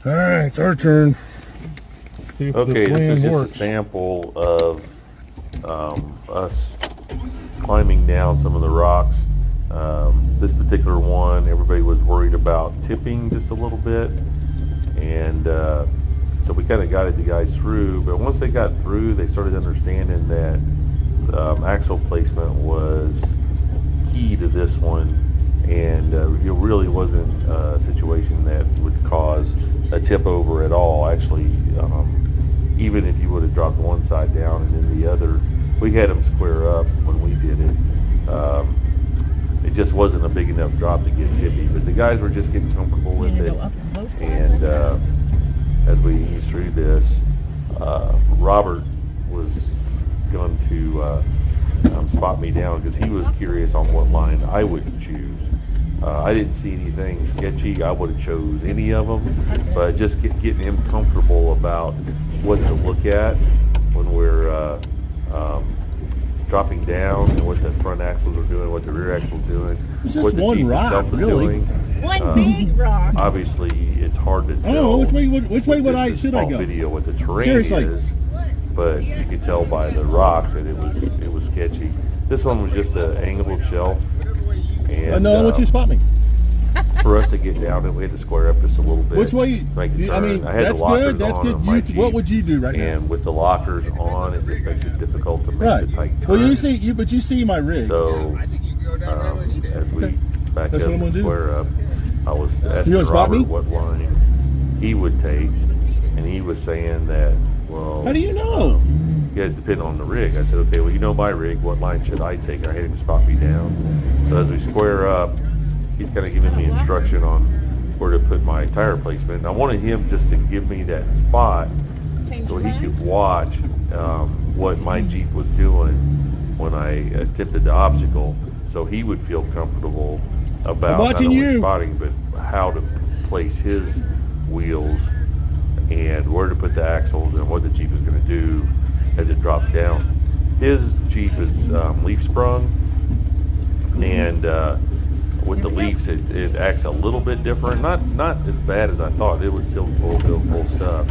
All right, it's our turn. See if Okay, the this is plan just works. a sample of us climbing down some of the rocks. This particular one, everybody was worried about tipping just a little bit, and so we kind of guided the guys through. But once they got through, they started understanding that axle placement was key to this one, and it really wasn't a situation that would cause a tip over at all. Actually, even if you would have dropped one side down and then the other, we had them square up when we did it. It just wasn't a big enough drop to get tippy, but the guys were just getting comfortable with it. And as we eased through this, Robert was going to spot me down because he was curious on what line I would choose. I didn't see anything sketchy. I would have chose any of them, but just getting him comfortable about what to look at when we're dropping down, and what the front axles are doing, what the rear axle's doing, it's what just the one Jeep rock, itself is really. doing. One big rock. Obviously, it's hard to tell. Oh, which way should I go? Video what the terrain Seriously. is, but you could tell by the rocks that it was sketchy. This one was just an angled shelf, and no, I want you to spot me. for us to get down, and we had to square up just a little bit. Which way? Make a turn. I mean, had that's the lockers good. That's on good. on my Jeep, What would you do right now? and with the lockers on, it just makes it difficult to make Right. the tight turn. Well, you see my rig. So as we back That's up what I'm gonna and do. square up, I was asking gonna spot Robert me? what line he would take, and he was saying that, well, How do you know? yeah, it depended on the rig. I said, okay, well, you know my rig, what line should I take? And I had him spot me down. So as we square up, he's kind of giving me instruction on where to put my tire placement. And I wanted him just to give me that spot so he could watch what my Jeep was doing when I tipped the obstacle, so he would feel comfortable about not watching only you. spotting, but how to place his wheels and where to put the axles and what the Jeep is going to do as it drops down. His Jeep is leaf sprung, and with the leaves it acts a little bit different. Not as bad as I thought. It was still full stuff.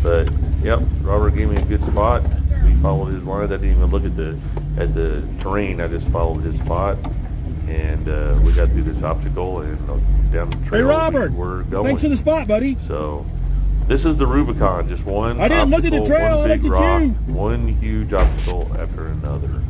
But yep, Robert gave me a good spot. We followed his line. I didn't even look at the terrain. I just followed his spot, and we got through this obstacle and down the trail. Hey, Robert, we're going. thanks for the spot, buddy. So this is the Rubicon, just one I didn't look at the obstacle, trail, one I big looked at rock, you. one huge obstacle after another.